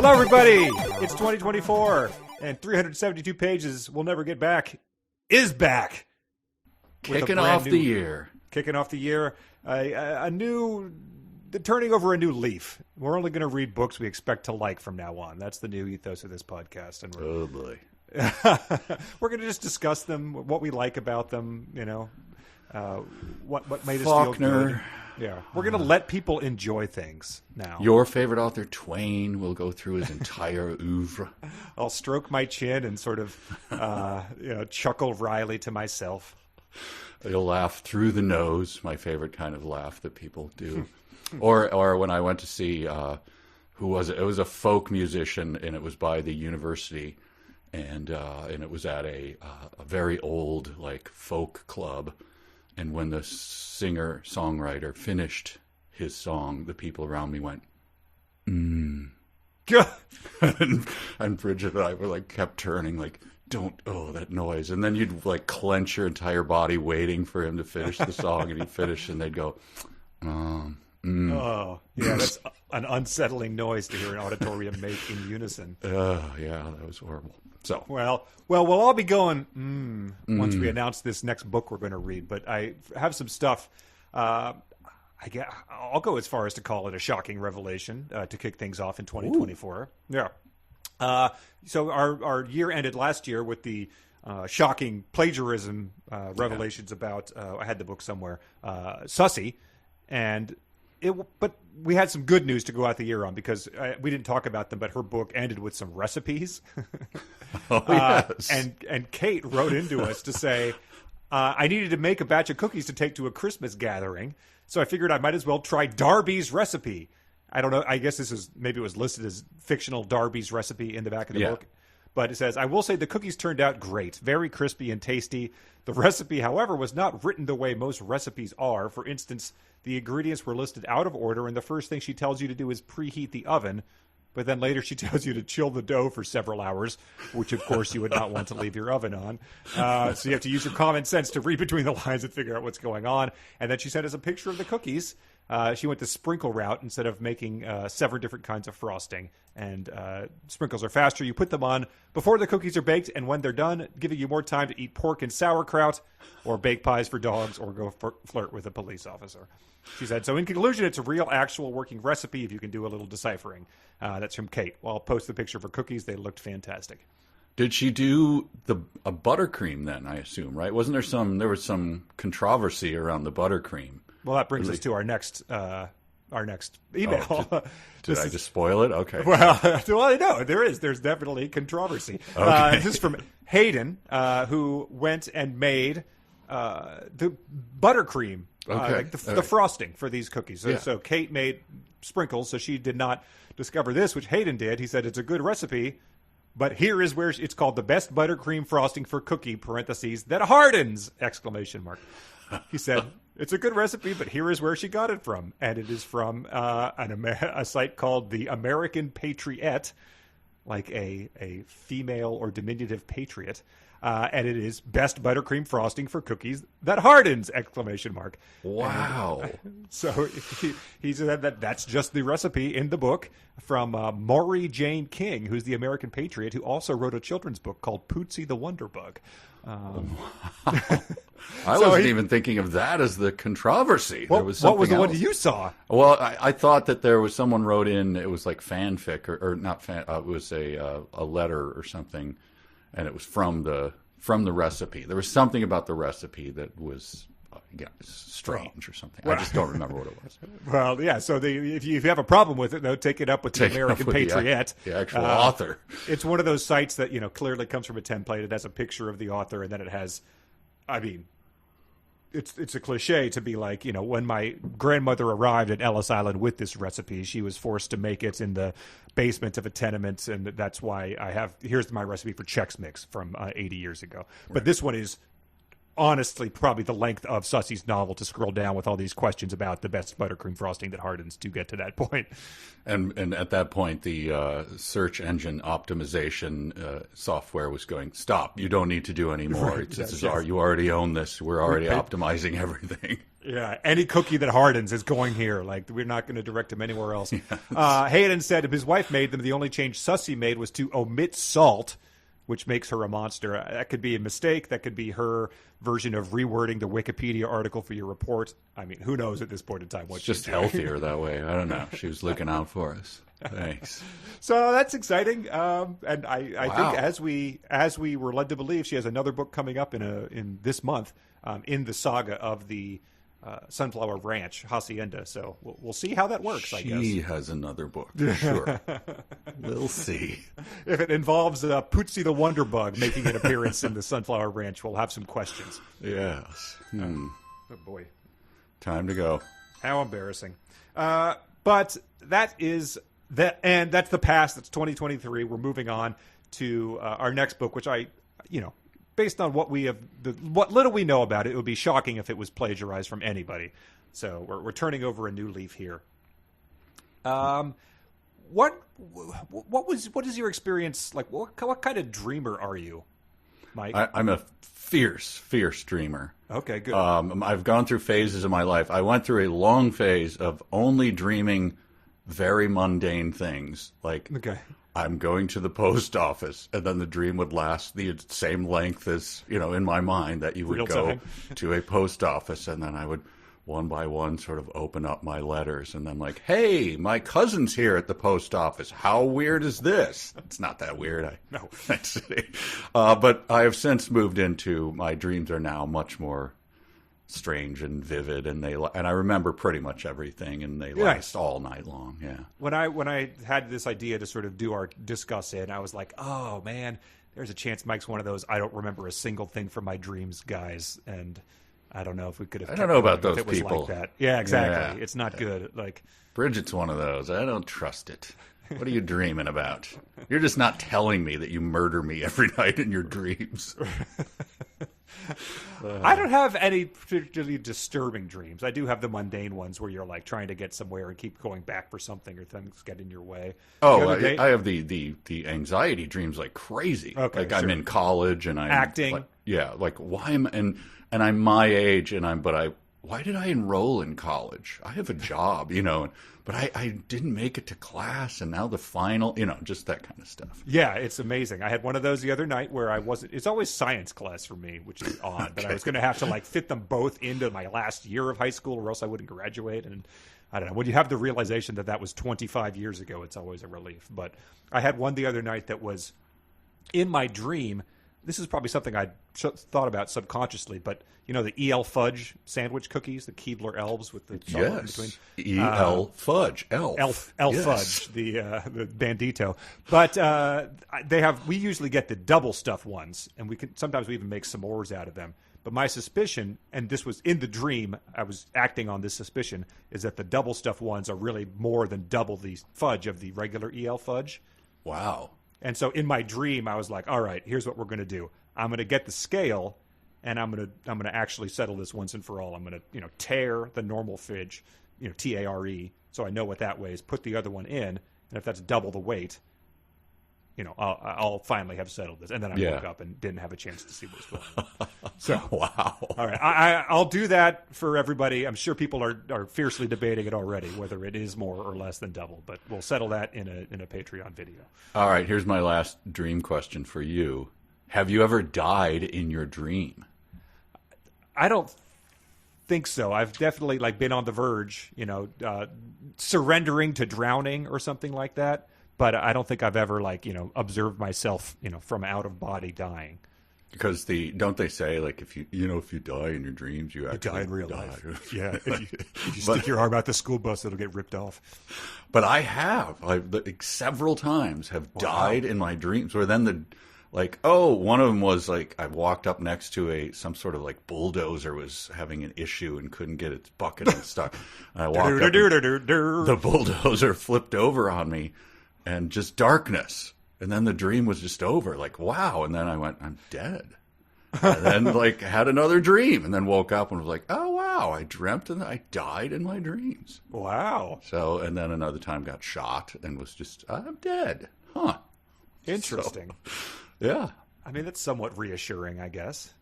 Hello, everybody. It's 2024, and 372 pages we'll never get back is back. Kicking off the year. Kicking off the year. Turning over a new leaf. We're only going to read books we expect to like from now on. That's the new ethos of this podcast. And oh, boy. We're going to just discuss them, what we like about them, what made us feel good. Yeah, we're going to let people enjoy things now. Your favorite author, Twain, will go through his entire oeuvre. I'll stroke my chin and sort of chuckle wryly to myself. You'll laugh through the nose, my favorite kind of laugh that people do. Or when I went to see, who was it? It was a folk musician, and it was by the university, and it was at a very old, like, folk club. And when the singer-songwriter finished his song, the people around me went, and Bridget and I were like, kept turning, like, that noise. And then you'd like clench your entire body waiting for him to finish the song, and he'd finish, and they'd go, Oh, yeah, that's an unsettling noise to hear an auditorium make in unison. Yeah, that was horrible. So well, we'll all be going once we announce this next book we're going to read. But I have some stuff. I'll go as far as to call it a shocking revelation to kick things off in 2024. Ooh. Yeah. So our year ended last year with the shocking plagiarism revelations about. I had the book somewhere. Sussy, and. But we had some good news to go out the year on because we didn't talk about them, but her book ended with some recipes. Yes. And Kate wrote into us to say, I needed to make a batch of cookies to take to a Christmas gathering, so I figured I might as well try Darby's recipe. I don't know. I guess maybe it was listed as fictional Darby's recipe in the back of the book. But it says, I will say the cookies turned out great, very crispy and tasty. The recipe, however, was not written the way most recipes are. For instance, the ingredients were listed out of order, and the first thing she tells you to do is preheat the oven. But then later she tells you to chill the dough for several hours, which, of course, you would not want to leave your oven on. So you have to use your common sense to read between the lines and figure out what's going on. And then she sent us a picture of the cookies. She went the sprinkle route instead of making 7 different kinds of frosting. And sprinkles are faster. You put them on before the cookies are baked, and when they're done, giving you more time to eat pork and sauerkraut or bake pies for dogs or go flirt with a police officer. She said, so in conclusion, it's a real, actual working recipe if you can do a little deciphering. That's from Kate. Well, I'll post the picture of her cookies. They looked fantastic. Did she do a buttercream then, I assume, right? Wasn't there was some controversy around the buttercream? Well, that brings us to our next email. Oh, did I just spoil it? Okay. Well, no, there's definitely controversy. Okay. This is from Hayden, who went and made the buttercream, like the frosting for these cookies. So Kate made sprinkles, so she did not discover this, which Hayden did. He said it's a good recipe, but here is where it's called the best buttercream frosting for cookie, parentheses, that hardens, exclamation mark. He said, it's a good recipe, but here is where she got it from. And it is from a site called the American Patriot, like a female or diminutive patriot. And it is best buttercream frosting for cookies that hardens, exclamation mark. Wow. And, so he said that's just the recipe in the book from Maury Jane King, who's the American Patriot, who also wrote a children's book called Pootsie the Wonder Bug. I wasn't even thinking of that as the controversy. What there was something was the else. one you saw? Well, I thought that there was someone wrote in. It was like fanfic or not fan. It was a letter or something, and it was from the recipe. There was something about the recipe that was strange or something. I just don't remember what it was. Well, yeah. So if you have a problem with it, though, take it up with the American Patriot, the actual author. It's one of those sites that clearly comes from a template. It has a picture of the author, and then it has, it's a cliche to be like, when my grandmother arrived at Ellis Island with this recipe, she was forced to make it in the basement of a tenement, and that's why here's my recipe for Chex Mix from 80 years ago. But this one is honestly probably the length of Sussy's novel to scroll down with all these questions about the best buttercream frosting that hardens to get to that point. And at that point, the search engine optimization software was going, stop, you don't need to do any more. Right, You already own this. We're already optimizing everything. Yeah, any cookie that hardens is going here. Like, we're not going to direct him anywhere else. Yes. Hayden said if his wife made them, the only change Sussy made was to omit salt, which makes her a monster. That could be a mistake. That could be her version of rewording the Wikipedia article for your report. I mean, who knows at this point in time what she's just healthier that way. I don't know. She was looking out for us. Thanks. So that's exciting. And I think as we were led to believe, she has another book coming up in this month in the saga of the Sunflower Ranch Hacienda. So we'll see how that works. I guess she has another book. Sure, we'll see if it involves Pootsie the Wonder Bug making an appearance in the Sunflower Ranch. We'll have some questions. Yes. Oh boy, time to go. How embarrassing. But that is that, and that's the past. That's 2023. We're moving on to our next book, which based on what what little we know about it, it would be shocking if it was plagiarized from anybody. So we're turning over a new leaf here. What is your experience like? What kind of dreamer are you, Mike? I'm a fierce dreamer. Okay, good. I've gone through phases of my life. I went through a long phase of only dreaming very mundane things, like I'm going to the post office, and then the dream would last the same length as, in my mind, that you would go to a post office, and then I would one by one sort of open up my letters, and then like, hey, my cousin's here at the post office. How weird is this? It's not that weird. No. But I have since moved into, my dreams are now much more strange and vivid, and I remember pretty much everything, and they last all night long. Yeah. When I had this idea to sort of do our discuss it, I was like, oh man, there's a chance Mike's one of those I don't remember a single thing from my dreams guys, and I don't know if we could have. I don't know about those if it was people. Like that. Yeah, exactly. Yeah. It's not good. Like Bridget's one of those. I don't trust it. What are you dreaming about? You're just not telling me that you murder me every night in your dreams. I don't have any particularly disturbing dreams. I do have the mundane ones where you're like trying to get somewhere and keep going back for something, or things get in your way. Oh, I have the anxiety dreams like crazy. Okay, like I'm in college and I'm acting. Like why am and I'm my age and why did I enroll in college? I have a job, but I didn't make it to class, and now the final, just that kind of stuff. Yeah, it's amazing. I had one of those the other night where I wasn't. It's always science class for me, which is odd. But I was going to have to like fit them both into my last year of high school, or else I wouldn't graduate. And I don't know. When you have the realization that was 25 years ago, it's always a relief. But I had one the other night that was in my dream. This is probably something I thought about subconsciously, but the EL fudge sandwich cookies, the Keebler elves with the chocolate in between. EL fudge, elf fudge, the bandito. But we usually get the double stuffed ones, and sometimes we even make s'mores out of them. But my suspicion, and this was in the dream, I was acting on this suspicion, is that the double stuffed ones are really more than double the fudge of the regular EL fudge. Wow. And so in my dream, I was like, all right, here's what we're going to do. I'm going to get the scale, and I'm going to actually settle this once and for all. I'm going to, tear the normal fudge, TARE, so I know what that weighs, put the other one in, and if that's double the weight, I'll finally have settled this. And then I woke up and didn't have a chance to see what's going on. So, wow. All right. I'll do that for everybody. I'm sure people are fiercely debating it already, whether it is more or less than double, but we'll settle that in a Patreon video. All right. Here's my last dream question for you. Have you ever died in your dream? I don't think so. I've definitely been on the verge, surrendering to drowning or something like that. But I don't think I've ever observed myself, from out of body dying. Because don't they say if you die in your dreams, you actually die in real life. Yeah, if you stick your arm out the school bus, it'll get ripped off. But I have, several times have died in my dreams. Where then one of them was I walked up next to some sort of bulldozer was having an issue and couldn't get its bucket unstuck. And I walked up, the bulldozer flipped over on me. And just darkness. And then the dream was just over. Wow. And then I went, I'm dead. And then like had another dream and then woke up and was like, oh wow, I dreamt and I died in my dreams. Wow. So, and then another time got shot and was just, I'm dead. Huh. Interesting. So, yeah. I mean, that's somewhat reassuring, I guess.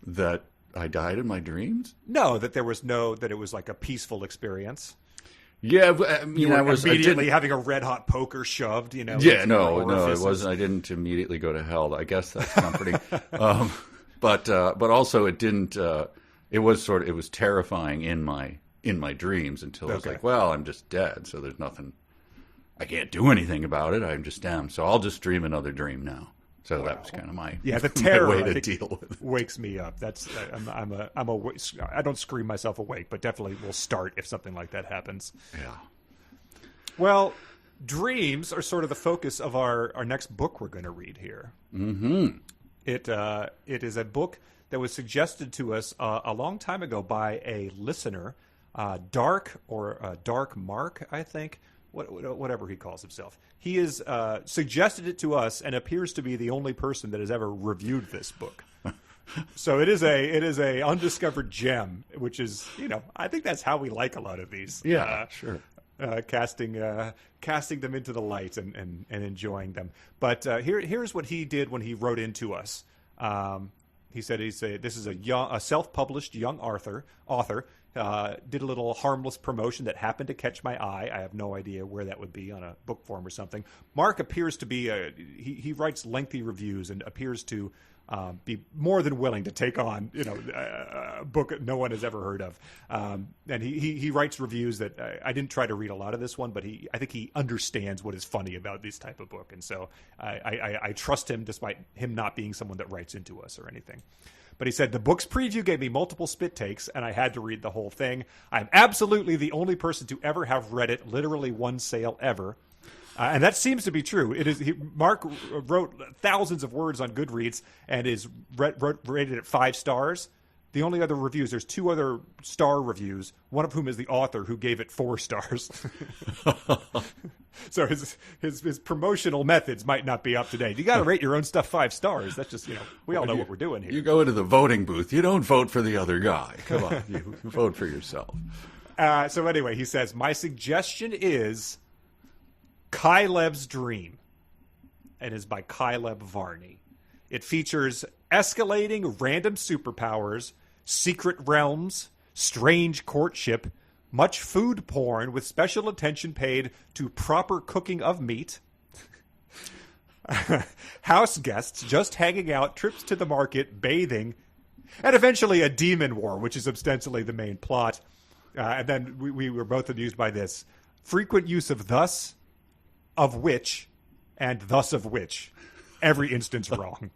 That I died in my dreams? No, that it was like a peaceful experience. Yeah, I mean, You were I was immediately having a red hot poker shoved, you know. Yeah, into no, your it orifices. wasn't. I didn't immediately go to hell. I guess that's comforting. But also it didn't. It was terrifying in my dreams until I was Okay. like, well, I'm just dead, so there's nothing. I can't do anything about it. I'm just damned. So I'll just dream another dream now. So that was kind of my Yeah, the my terror way I to think, deal with it. wakes me up. That's I don't scream myself awake, but definitely will start if something like that happens. Yeah. Well, dreams are sort of the focus of our next book we're going to read here. Mm-hmm. It is a book that was suggested to us a long time ago by a listener, Dark Mark, I think. Whatever he calls himself. He has suggested it to us and appears to be the only person that has ever reviewed this book. So it is a undiscovered gem, which is, I think that's how we like a lot of these. Yeah, sure. Casting them into the light and enjoying them. But here's what he did when he wrote into us. He said this is a self-published young author. Did a little harmless promotion that happened to catch my eye. I have no idea where that would be on a book form or something. Mark appears to be he writes lengthy reviews and appears to be more than willing to take on a book no one has ever heard of. And he writes reviews that I didn't try to read a lot of this one, but I think he understands what is funny about this type of book, and so I trust him despite him not being someone that writes into us or anything. But he said, the book's preview gave me multiple spit takes, and I had to read the whole thing. I'm absolutely the only person to ever have read it, literally one sale ever. And that seems to be true. Mark wrote thousands of words on Goodreads and is rated at 5 stars. The only other reviews, there's 2 other star reviews, one of whom is the author who gave it 4 stars. So his promotional methods might not be up to date. You got to rate your own stuff 5 stars. That's just, we all know what we're doing here. You go into the voting booth. You don't vote for the other guy. Come on, you vote for yourself. So anyway, he says, my suggestion is Kaileb's Dream, and is by Kaileb Varney. It features escalating random superpowers, secret realms, strange courtship, much food porn with special attention paid to proper cooking of meat, house guests just hanging out, trips to the market, bathing, and eventually a demon war, which is ostensibly the main plot. And then we were both amused by this. Frequent use of thus, of which, and thus of which. Every instance wrong.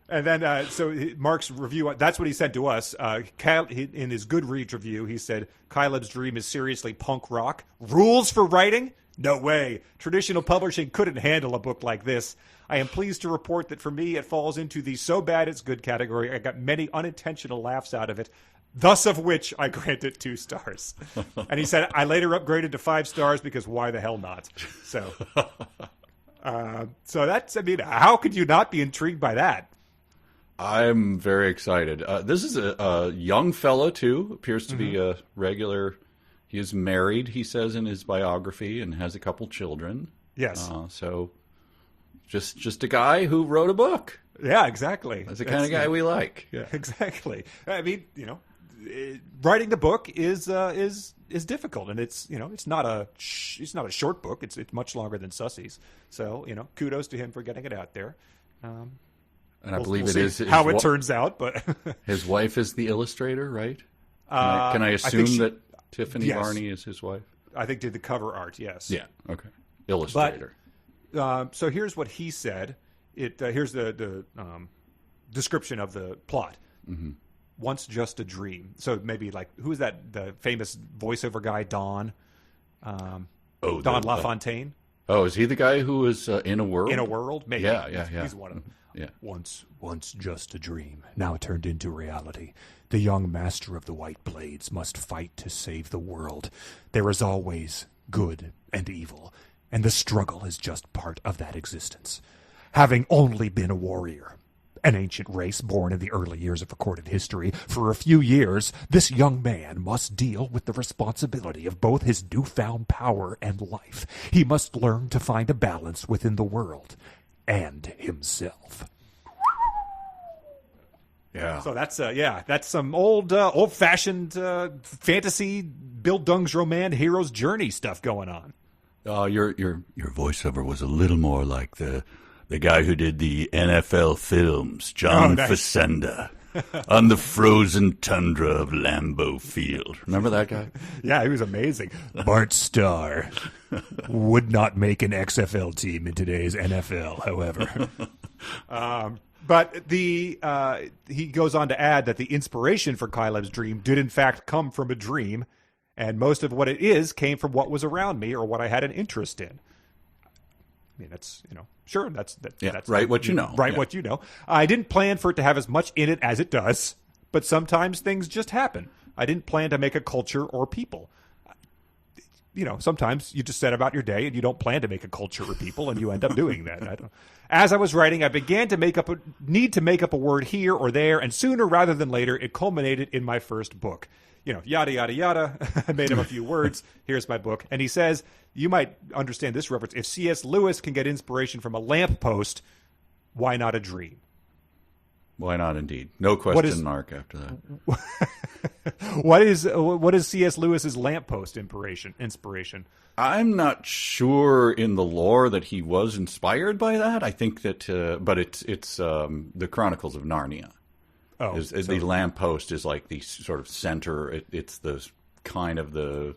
And then, so Mark's review, that's what he sent to us. In his Goodreads review, he said, Kaileb's Dream is seriously punk rock. Rules for writing? No way. Traditional publishing couldn't handle a book like this. I am pleased to report that for me, it falls into the so bad it's good category. I got many unintentional laughs out of it, thus of which I grant it 2 stars. And he said, I later upgraded to 5 stars because why the hell not? So, that's, how could you not be intrigued by that? I'm very excited. This is a young fella, too. Appears to be a regular. He is married, he says in his biography, and has a couple children. Yes. So just a guy who wrote a book. Yeah, exactly. That's the kind of guy we like. Yeah, exactly. Writing the book is difficult, and it's not a short book. It's much longer than Sussy's. So kudos to him for getting it out there. And I believe it is how it turns out, but his wife is the illustrator, right? Can I assume that Tiffany Varney is his wife? I think did the cover art. Yes. Yeah. Okay. Illustrator. But, so here's what he said. Here's the description of the plot. Mm-hmm. Once just a dream. So maybe like who is that? The famous voiceover guy, Don. Don LaFontaine. Oh, is he the guy who was in a world? In a world, maybe. Yeah. He's one of them. Yeah. Once just a dream, now turned into reality. The young master of the White Blades must fight to save the world. There is always good and evil, and the struggle is just part of that existence. Having only been a warrior, an ancient race born in the early years of recorded history. For a few years, this young man must deal with the responsibility of both his newfound power and life. He must learn to find a balance within the world and himself. Yeah. So that's some old-fashioned fantasy Bildungsroman hero's journey stuff going on. Your voiceover was a little more like the guy who did the NFL films, John Facenda, on the frozen tundra of Lambeau Field. Remember that guy? Yeah, he was amazing. Bart Starr would not make an XFL team in today's NFL, however. But he goes on to add that the inspiration for Kaileb's dream did in fact come from a dream, and most of what it is came from what was around me or what I had an interest in. I mean, that's, sure, that's right what you know. Right yeah. what you know. I didn't plan for it to have as much in it as it does, but sometimes things just happen. I didn't plan to make a culture or people. Sometimes you just set about your day and you don't plan to make a culture or people, and you end up doing that. As I was writing, I began to make up a word here or there, and sooner rather than later, it culminated in my first book. Yada, yada, yada. I made him a few words. Here's my book. And he says, you might understand this reference. If C.S. Lewis can get inspiration from a lamppost, why not a dream? Why not, indeed? No question mark after that. What is C.S. Lewis's lamppost inspiration? I'm not sure in the lore that he was inspired by that. I think that, but it's the Chronicles of Narnia. Oh, the lamppost is like the sort of center. It's the kind of the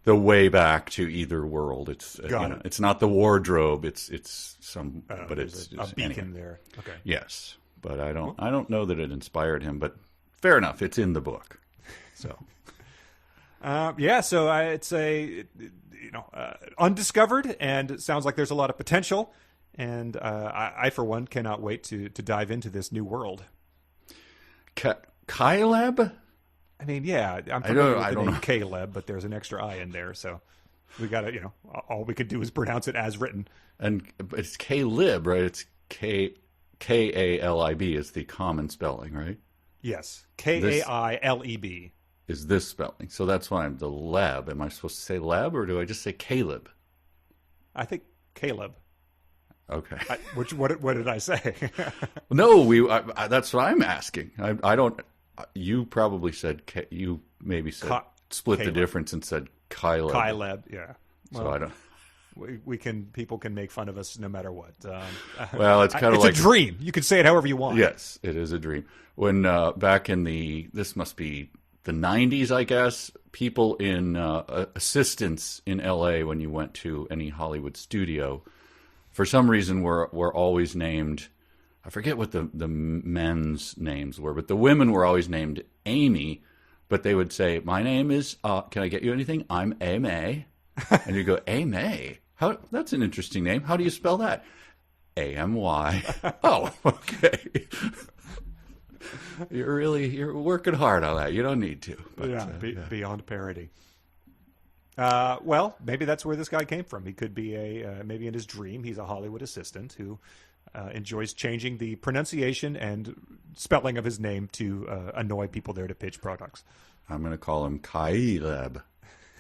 way back to either world. It's it's not the wardrobe. It's some, but it's a beacon anyway. there. Okay. Yes, but I don't know that it inspired him. But fair enough. It's in the book. So. So it's a undiscovered, and it sounds like there's a lot of potential, and I for one cannot wait to dive into this new world. Kaileb? I mean, yeah, I'm familiar with the name Kaileb, but there's an extra I in there, so we got to, all we could do is pronounce it as written. And it's Kaileb, right? It's Kailib is the common spelling, right? Yes, Kaileb is this spelling. So that's why I'm the lab. Am I supposed to say lab, or do I just say Kaileb? I think Kaileb. Okay. What did I say? No, that's what I'm asking. I don't. You probably said you maybe said split Kaileb. The difference and said Kaileb. Kaileb, yeah. Well, so I don't. People can make fun of us no matter what. Well, it's kind of like a dream. You can say it however you want. Yes, it is a dream. When back in this must be the 90s, I guess, people in assistants in LA when you went to any Hollywood studio, for some reason were always named. I forget what the men's names were, but the women were always named Amy. But they would say, "My name is. Can I get you anything? I'm Amy." And you go, Amy. How? That's an interesting name. How do you spell that? A-M-Y. Oh, okay. You're working hard on that. You don't need to. But, yeah, beyond parody. Well, maybe that's where this guy came from. He could be maybe in his dream, he's a Hollywood assistant who enjoys changing the pronunciation and spelling of his name to annoy people there to pitch products. I'm going to call him Kaileb.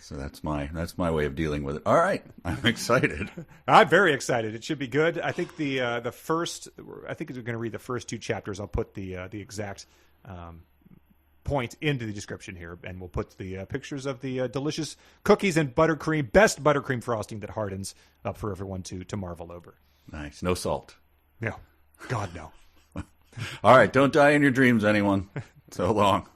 So that's my way of dealing with it. All right, I'm excited. I'm very excited. It should be good. I think the first. I think we're going to read the first two chapters. I'll put the exact point into the description here, and we'll put the pictures of the delicious cookies and buttercream, best buttercream frosting that hardens, up for everyone to marvel over. Nice. No salt. No, God no. All right, don't die in your dreams, anyone. So long.